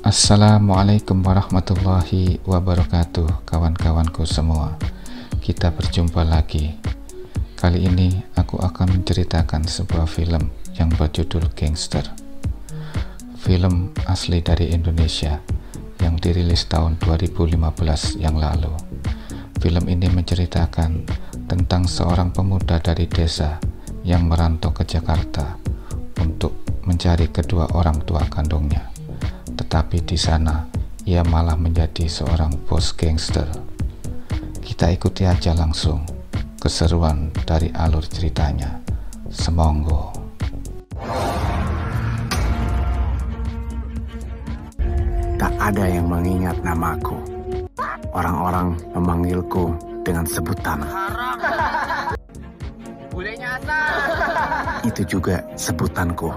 Assalamualaikum warahmatullahi wabarakatuh, kawan-kawanku semua. Kita berjumpa lagi. Kali ini aku akan menceritakan sebuah film yang berjudul Gangster. Film asli dari Indonesia yang dirilis tahun 2015 yang lalu. Film ini menceritakan tentang seorang pemuda dari desa yang merantau ke Jakarta untuk mencari kedua orang tua kandungnya. Tetapi di sana ia malah menjadi seorang bos gangster. Kita ikuti aja langsung keseruan dari alur ceritanya. Semonggo. Tak ada yang mengingat namaku. Orang-orang memanggilku dengan sebutan. Itu juga sebutanku.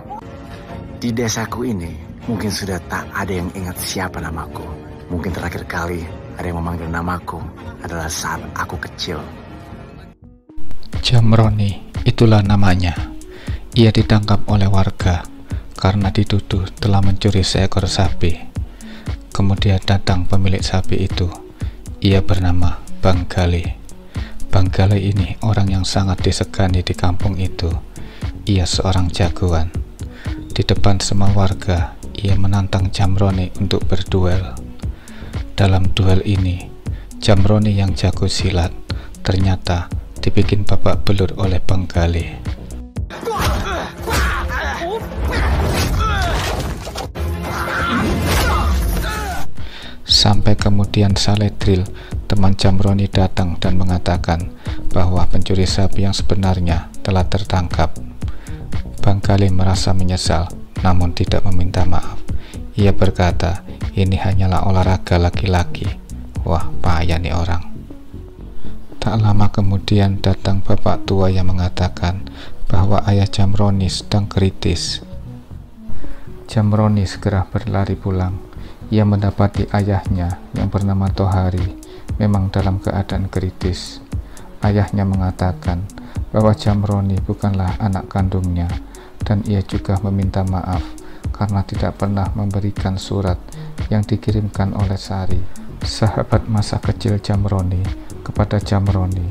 Di desaku ini mungkin sudah tak ada yang ingat siapa namaku. Mungkin terakhir kali ada yang memanggil namaku adalah saat aku kecil. Jamroni, itulah namanya. Ia ditangkap oleh warga karena dituduh telah mencuri seekor sapi. Kemudian datang pemilik sapi itu. Ia bernama Bang Gale. Bang Gale ini orang yang sangat disegani di kampung itu. Ia seorang jagoan. Di depan semua warga, ia menantang Jamroni untuk berduel. Dalam duel ini, Jamroni yang jago silat ternyata dibikin babak belur oleh Bang Gale. Sampai kemudian Saledril, teman Jamroni, datang dan mengatakan bahwa pencuri sapi yang sebenarnya telah tertangkap. Bang Gale merasa menyesal, namun tidak meminta maaf. Ia berkata, ini hanyalah olahraga laki-laki. Wah, payah nih orang. Tak lama kemudian datang bapak tua yang mengatakan bahwa ayah Jamroni sedang kritis. Jamroni segera berlari pulang. Ia mendapati ayahnya yang bernama Tohari memang dalam keadaan kritis. Ayahnya mengatakan bahwa Jamroni bukanlah anak kandungnya, dan ia juga meminta maaf karena tidak pernah memberikan surat yang dikirimkan oleh Sari, sahabat masa kecil Jamroni, kepada Jamroni.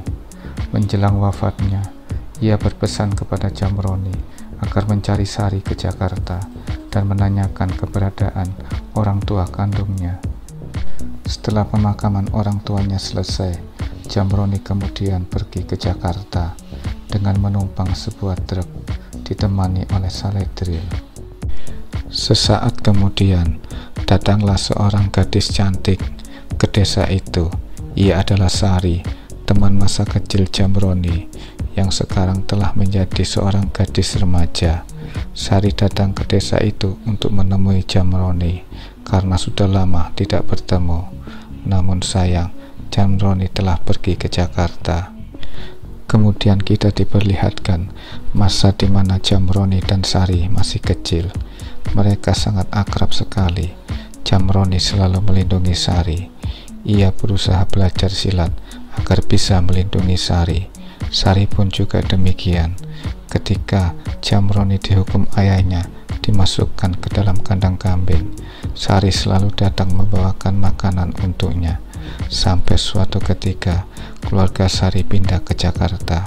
Menjelang wafatnya, ia berpesan kepada Jamroni agar mencari Sari ke Jakarta dan menanyakan keberadaan orang tua kandungnya. Setelah pemakaman orang tuanya selesai, Jamroni kemudian pergi ke Jakarta dengan menumpang sebuah truk ditemani oleh Saledril. Sesaat kemudian datanglah seorang gadis cantik ke desa itu. Ia adalah Sari, teman masa kecil Jamroni yang sekarang telah menjadi seorang gadis remaja. Sari datang ke desa itu untuk menemui Jamroni karena sudah lama tidak bertemu. Namun sayang, Jamroni telah pergi ke Jakarta. Kemudian kita diperlihatkan masa di mana Jamroni dan Sari masih kecil. Mereka sangat akrab sekali. Jamroni selalu melindungi Sari. Ia berusaha belajar silat agar bisa melindungi Sari. Sari pun juga demikian. Ketika Jamroni dihukum ayahnya dimasukkan ke dalam kandang kambing, Sari selalu datang membawakan makanan untuknya. Sampai suatu ketika keluarga Sari pindah ke Jakarta.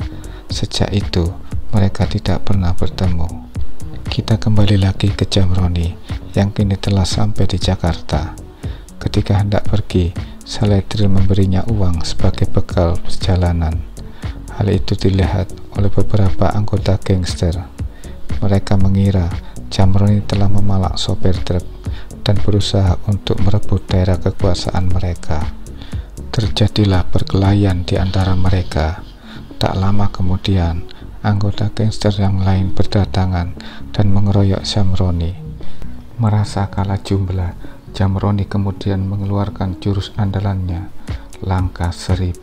Sejak itu mereka tidak pernah bertemu. Kita kembali lagi ke Jamroni yang kini telah sampai di Jakarta. Ketika hendak pergi, Saledril memberinya uang sebagai bekal perjalanan. Hal itu dilihat oleh beberapa anggota gangster. Mereka mengira Jamroni telah memalak sopir truk dan berusaha untuk merebut daerah kekuasaan mereka. Terjadilah perkelahian di antara mereka. Tak lama kemudian, anggota gangster yang lain berdatangan dan mengeroyok Jamroni. Merasa kalah jumlah, Jamroni kemudian mengeluarkan jurus andalannya, Langkah 1000.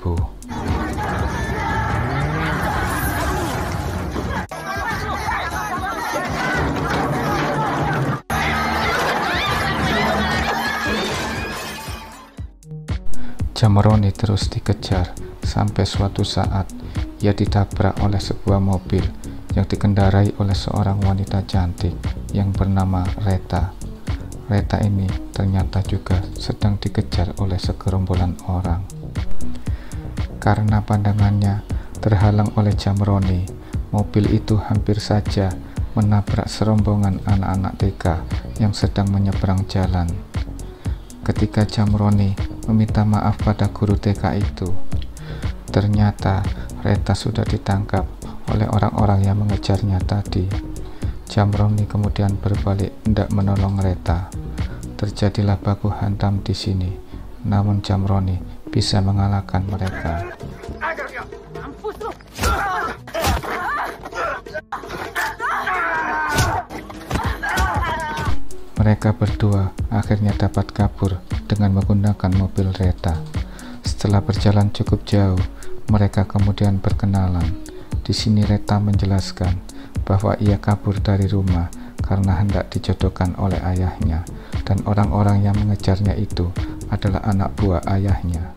Jamroni terus dikejar sampai suatu saat ia ditabrak oleh sebuah mobil yang dikendarai oleh seorang wanita cantik yang bernama Reta. Reta ini ternyata juga sedang dikejar oleh segerombolan orang. Karena pandangannya terhalang oleh Jamroni, mobil itu hampir saja menabrak serombongan anak-anak TK yang sedang menyeberang jalan. Ketika Jamroni meminta maaf pada guru TK itu, ternyata Reta sudah ditangkap oleh orang-orang yang mengejarnya tadi. Jamroni kemudian berbalik hendak menolong Reta. Terjadilah baku hantam di sini, namun Jamroni bisa mengalahkan mereka. Mereka berdua akhirnya dapat kabur dengan menggunakan mobil Reta. Setelah berjalan cukup jauh, mereka kemudian berkenalan. Di sini Reta menjelaskan bahwa ia kabur dari rumah karena hendak dijodohkan oleh ayahnya, dan orang-orang yang mengejarnya itu adalah anak buah ayahnya.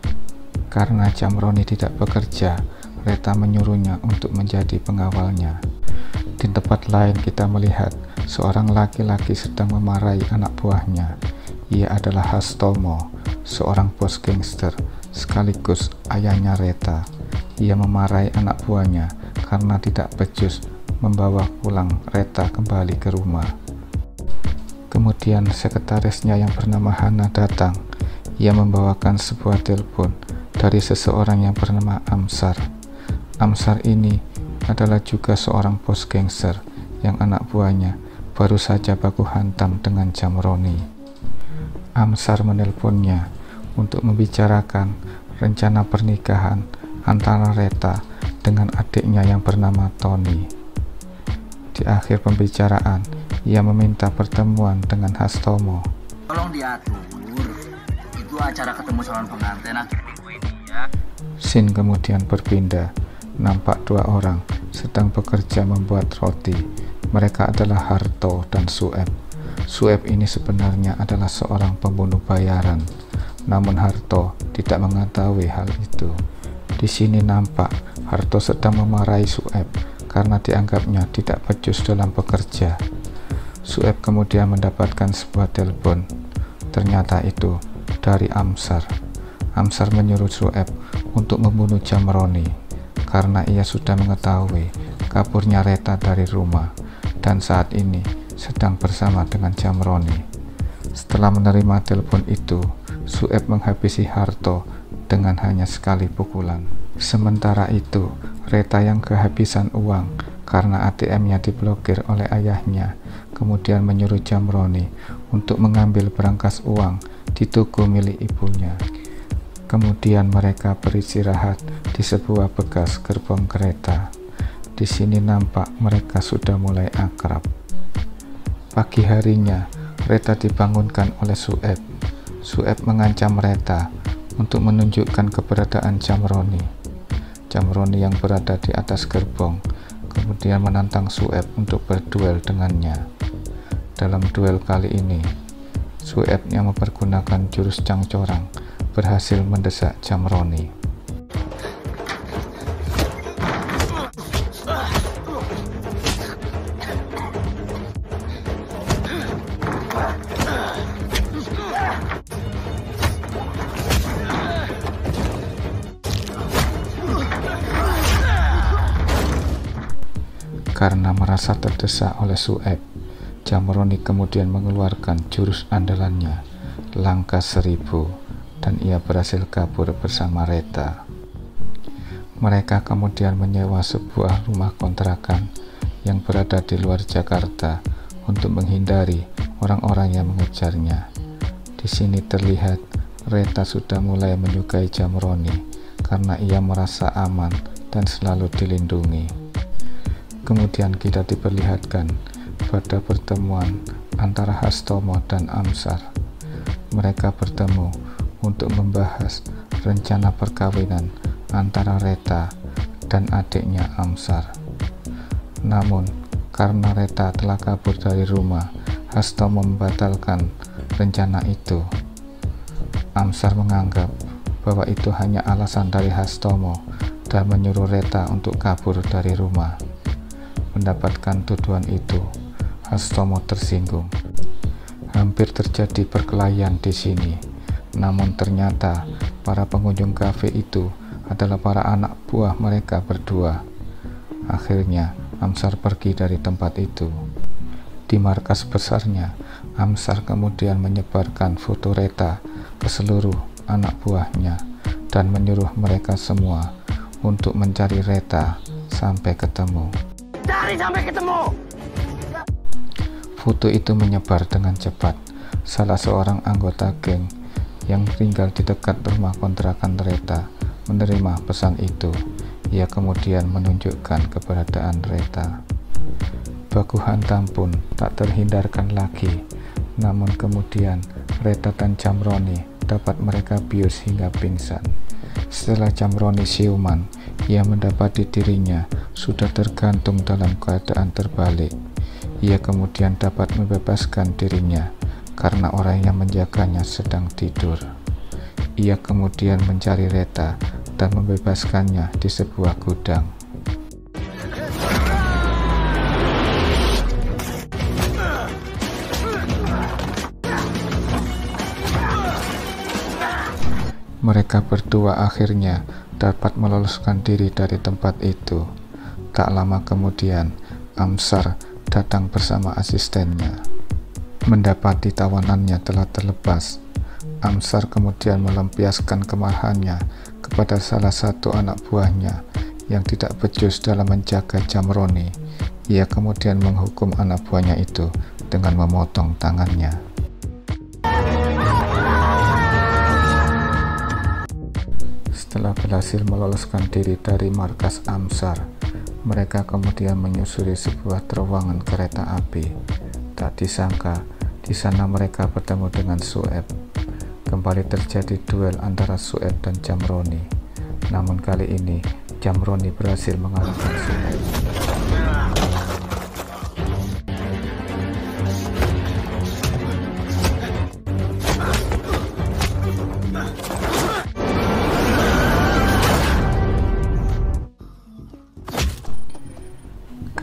Karena Jamroni tidak bekerja, Reta menyuruhnya untuk menjadi pengawalnya. Di tempat lain kita melihat seorang laki-laki sedang memarahi anak buahnya. Ia adalah Hastomo, seorang bos gangster sekaligus ayahnya Reta. Ia memarahi anak buahnya karena tidak becus membawa pulang Reta kembali ke rumah. Kemudian sekretarisnya yang bernama Hana datang. Ia membawakan sebuah telepon dari seseorang yang bernama Amsar. Amsar ini adalah juga seorang bos gangster yang anak buahnya baru saja baku hantam dengan Jamroni. Amsar menelponnya untuk membicarakan rencana pernikahan antara Reta dengan adiknya yang bernama Tony. Di akhir pembicaraan, ia meminta pertemuan dengan Hastomo. Tolong diatur, itu acara ketemu calon pengantin akhir minggu ini ya. Scene kemudian berpindah. Nampak dua orang sedang bekerja membuat roti. Mereka adalah Harto dan Sueb. Sueb ini sebenarnya adalah seorang pembunuh bayaran, namun Harto tidak mengetahui hal itu. Di sini nampak Harto sedang memarahi Sueb karena dianggapnya tidak becus dalam bekerja. Sueb kemudian mendapatkan sebuah telepon. Ternyata itu dari Amsar. Amsar menyuruh Sueb untuk membunuh Jamroni karena ia sudah mengetahui kaburnya Reta dari rumah dan saat ini sedang bersama dengan Jamroni. Setelah menerima telepon itu, Sueb menghabisi Harto dengan hanya sekali pukulan. Sementara itu, Reta yang kehabisan uang karena ATM-nya diblokir oleh ayahnya, kemudian menyuruh Jamroni untuk mengambil berangkas uang di toko milik ibunya. Kemudian mereka beristirahat di sebuah bekas gerbong kereta. Di sini nampak mereka sudah mulai akrab. Pagi harinya, Reta dibangunkan oleh Sueb. Sueb mengancam Reta untuk menunjukkan keberadaan Jamroni. Jamroni yang berada di atas gerbong kemudian menantang Sueb untuk berduel dengannya. Dalam duel kali ini, Sueb yang mempergunakan jurus cangcorang berhasil mendesak Jamroni. Karena merasa terdesak oleh Sueb, Jamroni kemudian mengeluarkan jurus andalannya, Langkah 1000, dan ia berhasil kabur bersama Reta. Mereka kemudian menyewa sebuah rumah kontrakan yang berada di luar Jakarta untuk menghindari orang-orang yang mengejarnya. Di sini terlihat Reta sudah mulai menyukai Jamroni karena ia merasa aman dan selalu dilindungi. Kemudian kita diperlihatkan pada pertemuan antara Hastomo dan Amsar. Mereka bertemu untuk membahas rencana perkawinan antara Reta dan adiknya Amsar. Namun, karena Reta telah kabur dari rumah, Hastomo membatalkan rencana itu. Amsar menganggap bahwa itu hanya alasan dari Hastomo dan menyuruh Reta untuk kabur dari rumah. Mendapatkan tuduhan itu, Hastomo tersinggung. Hampir terjadi perkelahian di sini. Namun ternyata para pengunjung kafe itu adalah para anak buah mereka berdua. Akhirnya Amsar pergi dari tempat itu. Di markas besarnya, Amsar kemudian menyebarkan foto Reta ke seluruh anak buahnya dan menyuruh mereka semua untuk mencari Reta sampai ketemu. Cari sampai ketemu! Foto itu menyebar dengan cepat. Salah seorang anggota geng yang tinggal di dekat rumah kontrakan Reta menerima pesan itu. Ia kemudian menunjukkan keberadaan Reta. Baku hantam pun tak terhindarkan lagi. Namun kemudian Reta dan Jamroni dapat mereka bius hingga pingsan. Setelah Jamroni siuman, ia mendapati dirinya sudah tergantung dalam keadaan terbalik. Ia kemudian dapat membebaskan dirinya karena orang yang menjaganya sedang tidur. Ia kemudian mencari Reta dan membebaskannya di sebuah gudang. Mereka berdua akhirnya dapat meloloskan diri dari tempat itu. Tak lama kemudian, Amsar datang bersama asistennya. Mendapati tawanannya telah terlepas, Amsar kemudian melampiaskan kemarahannya kepada salah satu anak buahnya yang tidak becus dalam menjaga Jamroni. Ia kemudian menghukum anak buahnya itu dengan memotong tangannya. Setelah berhasil meloloskan diri dari markas Amsar, mereka kemudian menyusuri sebuah terowongan kereta api. Tak disangka, di sana mereka bertemu dengan Sueb. Kembali terjadi duel antara Sueb dan Jamroni. Namun kali ini, Jamroni berhasil mengalahkan Sueb.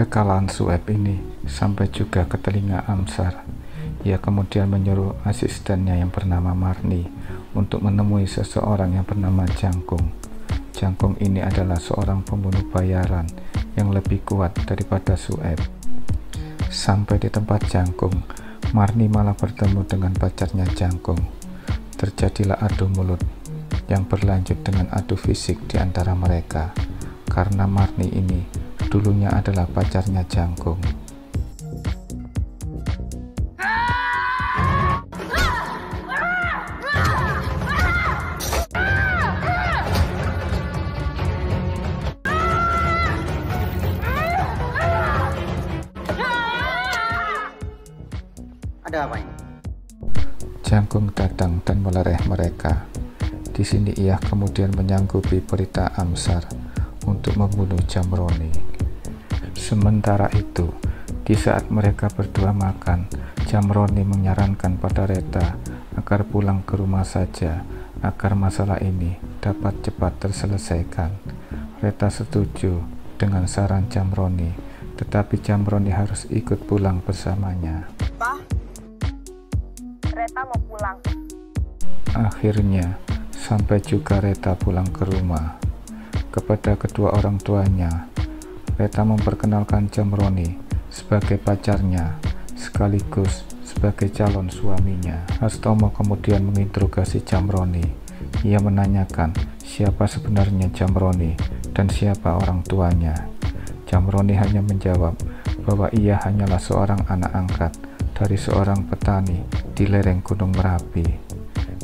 Kekalahan Sueb ini sampai juga ke telinga Amsar. Ia kemudian menyuruh asistennya yang bernama Marni untuk menemui seseorang yang bernama Jangkung. Jangkung ini adalah seorang pembunuh bayaran yang lebih kuat daripada Sueb. Sampai di tempat Jangkung, Marni malah bertemu dengan pacarnya Jangkung. Terjadilah adu mulut yang berlanjut dengan adu fisik di antara mereka, karena Marni ini dulunya adalah pacarnya Jangkung. Ada apa ini? Jangkung datang dan melereh mereka. Di sini ia kemudian menyanggupi perintah Amsar untuk membunuh Jamroni. Sementara itu, di saat mereka berdua makan, Jamroni menyarankan pada Reta agar pulang ke rumah saja agar masalah ini dapat cepat terselesaikan. Reta setuju dengan saran Jamroni, tetapi Jamroni harus ikut pulang bersamanya. Pak, Reta mau pulang. Akhirnya, sampai juga Reta pulang ke rumah. Kepada kedua orang tuanya, Reta memperkenalkan Jamroni sebagai pacarnya sekaligus sebagai calon suaminya. Hastomo kemudian menginterogasi Jamroni. Ia menanyakan siapa sebenarnya Jamroni dan siapa orang tuanya. Jamroni hanya menjawab bahwa ia hanyalah seorang anak angkat dari seorang petani di lereng Gunung Merapi,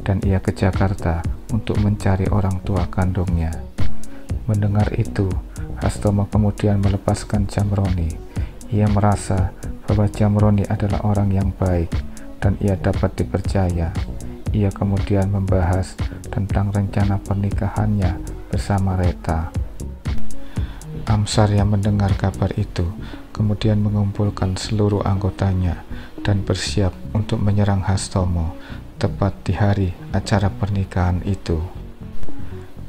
dan ia ke Jakarta untuk mencari orang tua kandungnya. Mendengar itu, Hastomo kemudian melepaskan Jamroni. Ia merasa bahwa Jamroni adalah orang yang baik dan ia dapat dipercaya. Ia kemudian membahas tentang rencana pernikahannya bersama Reta. Amsar yang mendengar kabar itu kemudian mengumpulkan seluruh anggotanya dan bersiap untuk menyerang Hastomo tepat di hari acara pernikahan itu.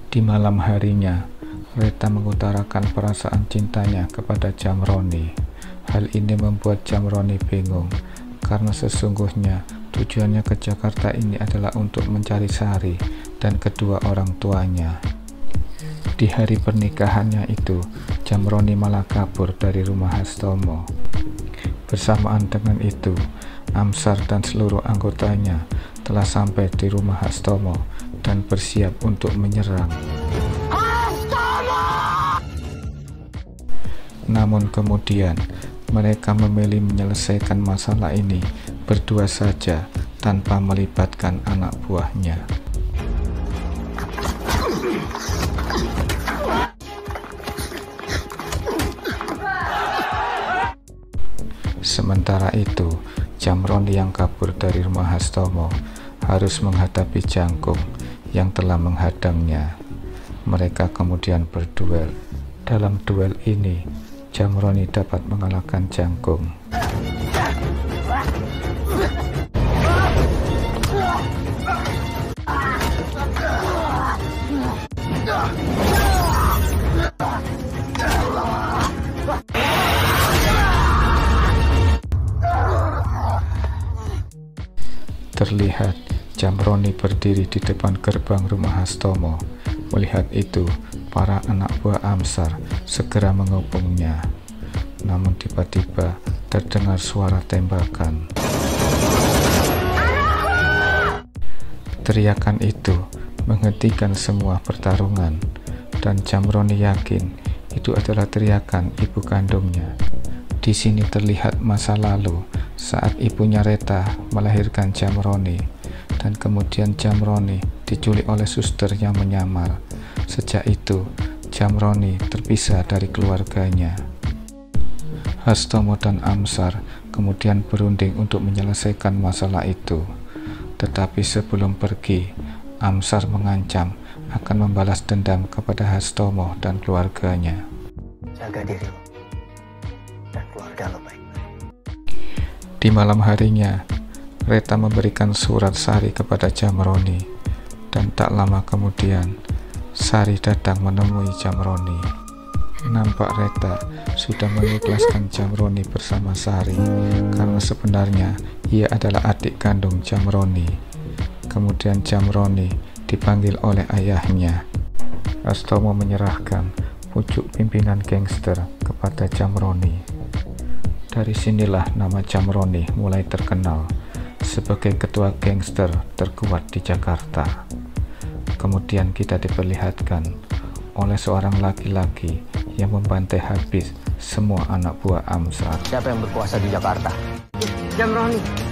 Di malam harinya, Reta mengutarakan perasaan cintanya kepada Jamroni. Hal ini membuat Jamroni bingung, karena sesungguhnya Tujuannya ke Jakarta ini adalah untuk mencari Sari dan kedua orang tuanya. Di hari pernikahannya itu, Jamroni malah kabur dari rumah Hastomo. Bersamaan dengan itu, Amsar dan seluruh anggotanya telah sampai di rumah Hastomo dan bersiap untuk menyerang. Namun kemudian, mereka memilih menyelesaikan masalah ini berdua saja tanpa melibatkan anak buahnya. Sementara itu, Jamroni yang kabur dari rumah Hastomo harus menghadapi Jangkung yang telah menghadangnya. Mereka kemudian berduel. Dalam duel ini, Jamroni dapat mengalahkan Jangkung. Terlihat Jamroni berdiri di depan gerbang rumah Hastomo. Melihat itu, para anak buah Amsar segera mengepungnya. Namun tiba-tiba terdengar suara tembakan. Teriakan itu menghentikan semua pertarungan, dan Jamroni yakin itu adalah teriakan ibu kandungnya. Di sini terlihat masa lalu saat ibunya Reta melahirkan Jamroni, dan kemudian Jamroni diculik oleh suster yang menyamar. Sejak itu, Jamroni terpisah dari keluarganya. Hastomo dan Amsar kemudian berunding untuk menyelesaikan masalah itu. Tetapi sebelum pergi, Amsar mengancam akan membalas dendam kepada Hastomo dan keluarganya. Jaga diri lo dan keluarga lo baik-baik. Di malam harinya, Reta memberikan surat Sari kepada Jamroni, dan tak lama kemudian Sari datang menemui Jamroni. Nampak Reta sudah mengikhlaskan Jamroni bersama Sari, karena sebenarnya ia adalah adik kandung Jamroni. Kemudian Jamroni dipanggil oleh ayahnya. Hastomo menyerahkan pucuk pimpinan gangster kepada Jamroni. Dari sinilah nama Jamroni mulai terkenal sebagai ketua gangster terkuat di Jakarta. Kemudian kita diperlihatkan oleh seorang laki-laki yang membantai habis semua anak buah Amsar. Siapa yang berkuasa di Jakarta? Jamroni.